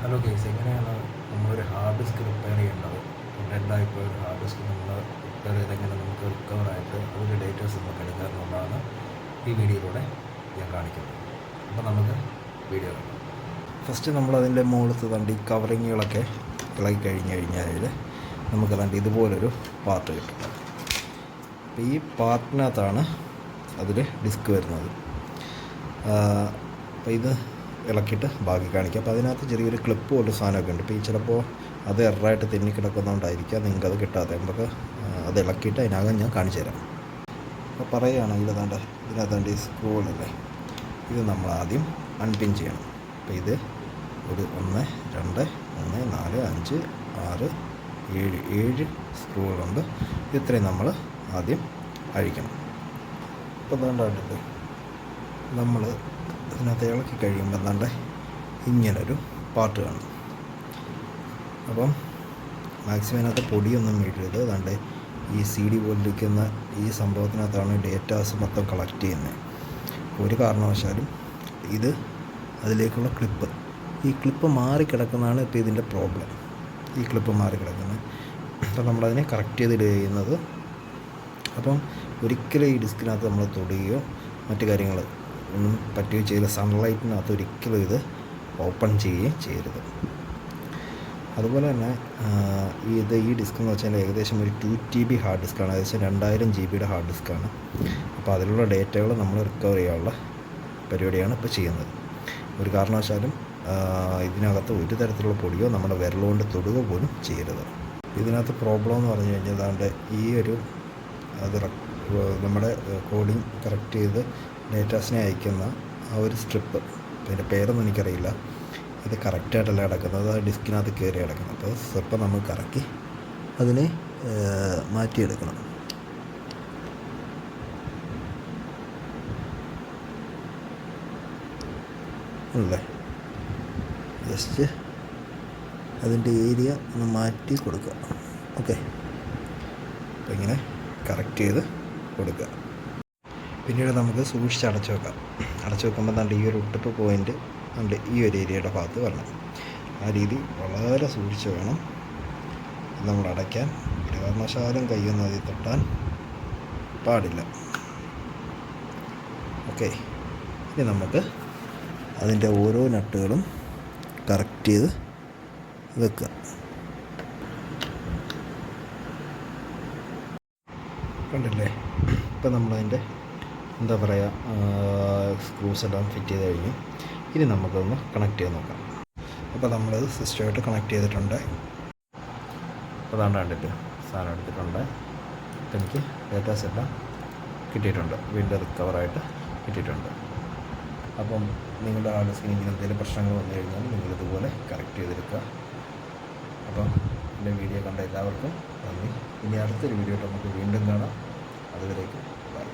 Hello guys, എങ്ങനെയാണ് നമ്മളൊരു hard disk repair ചെയ്യേണ്ടത്? ഡെഡായിപ്പോയ ഒരു ഹാർഡ് ഡിസ്ക് നമ്മൾ റിപ്പയർ ചെയ്തെങ്ങനെ നമുക്ക് റിക്കവറായിട്ട് അതിൻ്റെ ഡേറ്റാസ് നമുക്ക് എടുക്കുക എന്നുള്ളതാണ് ഈ വീഡിയോയിലൂടെ ഞാൻ കാണിക്കുന്നത്. അപ്പോൾ നമുക്ക് വീഡിയോ കാണാം. ഫസ്റ്റ് നമ്മളതിൻ്റെ മുകളിലത്തെ തണ്ട് ഈ കവറിങ്ങുകളൊക്കെ ഇളകി കഴിഞ്ഞാൽ നമുക്ക് തണ്ട് ഇതുപോലൊരു പാർട്ട് കിട്ടും. അപ്പോൾ ഈ പാർട്ടിനകത്താണ് അതിൽ ഡിസ്ക് വരുന്നത്. അപ്പോൾ ഇത് ഇളക്കിയിട്ട് ബാക്കി കാണിക്കാം. അപ്പോൾ അതിനകത്ത് ചെറിയൊരു ക്ലിപ്പ് പോലൊരു സാധനമൊക്കെ ഉണ്ട്. ഇപ്പോൾ ഈ ചിലപ്പോൾ അത് എററായിട്ട് തെന്നിക്കിടക്കുന്നതുകൊണ്ടായിരിക്കാം നിങ്ങൾക്കത് കിട്ടാതെ. നമുക്ക് അത് ഇളക്കിയിട്ട് അതിനകം ഞാൻ കാണിച്ചു തരാം. അപ്പോൾ പറയുകയാണെങ്കിൽ അതാണ്ട് ഇതിനകത്താണ്ട് ഈ സ്ക്രൂകളല്ലേ, ഇത് നമ്മൾ ആദ്യം അൺപിൻ ചെയ്യണം. അപ്പോൾ ഇത് ഒരു 1 2 3 4 5 6 7 സ്ക്രൂകളുണ്ട്. ഇത്രയും നമ്മൾ ആദ്യം അഴിക്കണം. അപ്പോൾ അതുകൊണ്ടായിട്ട് നമ്മൾ ഇതിനകത്ത് ഇളക്കി കഴിയുമ്പോൾ എന്താണ്ട് ഇങ്ങനൊരു പാർട്ട് കാണും. അപ്പം മാക്സിമം അതിനകത്ത് പൊടിയൊന്നും വീഴരുത്. അതുകൊണ്ട് ഈ CD പോലിരിക്കുന്ന ഈ സംഭവത്തിനകത്താണ് ഡേറ്റാസ് മൊത്തം കളക്ട് ചെയ്യുന്നത്. ഒരു കാരണവശാലും ഇത് അതിലേക്കുള്ള ഈ ക്ലിപ്പ് മാറിക്കിടക്കുന്നതാണ് ഇപ്പോൾ ഇതിൻ്റെ പ്രോബ്ലം. ഈ ക്ലിപ്പ് മാറിക്കിടക്കുന്നത്. അപ്പോൾ നമ്മളതിനെ കറക്റ്റ് ചെയ്തിടുക ചെയ്യുന്നത്. അപ്പം ഒരിക്കലും ഈ ഡിസ്കിനകത്ത് നമ്മൾ തൊടുകയോ മറ്റു കാര്യങ്ങൾ ഒന്നും പറ്റുകയോ ചെയ്യില്ല. സൺലൈറ്റിനകത്ത് ഒരിക്കലും ഇത് ഓപ്പൺ ചെയ്യുകയും ചെയ്യരുത്. അതുപോലെ തന്നെ ഈ ഡിസ്ക് എന്ന് വെച്ചാൽ ഏകദേശം ഒരു 2 TB ഹാർഡ് ഡിസ്ക്കാണ്. ഏകദേശം 2000 GB ഹാർഡ് ഡിസ്ക്കാണ്. അപ്പോൾ അതിലുള്ള ഡേറ്റകൾ നമ്മൾ റിക്കവർ ചെയ്യാനുള്ള പരിപാടിയാണ് ഇപ്പോൾ ചെയ്യുന്നത്. ഒരു കാരണവശാലും ഇതിനകത്ത് ഒരു തരത്തിലുള്ള പൊടിയോ നമ്മുടെ വിരലുകൊണ്ട് തൊടുക പോലും ചെയ്യരുത്. ഇതിനകത്ത് പ്രോബ്ലം എന്ന് പറഞ്ഞു കഴിഞ്ഞാൽ അതാണ്ട് അത് നമ്മുടെ കോഡിങ് കറക്റ്റ് ചെയ്ത് ഡേറ്റാസിനെ അയക്കുന്ന ആ ഒരു സ്ട്രിപ്പ്, അതിൻ്റെ പേരൊന്നും എനിക്കറിയില്ല, ഇത് കറക്റ്റായിട്ടല്ല കിടക്കുന്നത്. അത് ഡിസ്കിനകത്ത് കയറി കിടക്കുന്നത്. അപ്പോൾ സ്ട്രിപ്പ് നമ്മൾ കറക്കി അതിനെ മാറ്റിയെടുക്കണം. അല്ലേ, ജസ്റ്റ് അതിൻ്റെ ഏരിയ ഒന്ന് മാറ്റി കൊടുക്കുക. ഓക്കെ, അപ്പോൾ ഇങ്ങനെ കറക്റ്റ് ചെയ്ത് കൊടുക്കുക. പിന്നീട് നമുക്ക് സൂക്ഷിച്ച് അടച്ചു വെക്കാം. അടച്ചു വെക്കുമ്പോൾ എന്താണ്ട് ഈ ഒരു ടിപ്പ് പോയിൻ്റ് ഉണ്ട് ഈ ഒരു ഏരിയയുടെ ഭാഗത്ത് വരണം. ആ രീതി വളരെ സൂക്ഷിച്ച് വേണം നമ്മൾ അടയ്ക്കാൻ. ഒരു കാരണവശാലും കൈയൊന്നും അതിൽ തൊട്ടാൻ പാടില്ല. ഓക്കെ, ഇനി നമുക്ക് അതിൻ്റെ ഓരോ നട്ടുകളും കറക്റ്റ് ചെയ്ത് വെക്കുക. കണ്ടില്ലേ, ഇപ്പം നമ്മളതിൻ്റെ എന്താ പറയുക സ്ക്രൂസ് എല്ലാം ഫിറ്റ് ചെയ്ത് കഴിഞ്ഞു. ഇനി നമുക്കൊന്ന് കണക്ട് ചെയ്ത് നോക്കാം. അപ്പോൾ നമ്മളത് സിസ്റ്റമായിട്ട് കണക്ട് ചെയ്തിട്ടുണ്ട്. അപ്പോൾ അതാണ്ട് കണ്ടിട്ട് സാധനം എടുത്തിട്ടുണ്ട്. അപ്പോൾ എനിക്ക് ഡേറ്റാസ് എല്ലാം കിട്ടിയിട്ടുണ്ട്, വീണ്ടും റിക്കവറായിട്ട് കിട്ടിയിട്ടുണ്ട്. അപ്പം നിങ്ങളുടെ ഹാർഡ് ഡിസ്കിന് ഇങ്ങനെ എന്തെങ്കിലും പ്രശ്നങ്ങൾ വന്നു കഴിഞ്ഞാൽ നിങ്ങളിതുപോലെ കറക്റ്റ് ചെയ്തെടുക്കുക. അപ്പം എൻ്റെ വീഡിയോ കണ്ട എല്ലാവർക്കും നന്ദി. ഇനി അടുത്തൊരു വീഡിയോ നമുക്ക് വീണ്ടും കാണാം. അതുവരേക്കും ബൈ.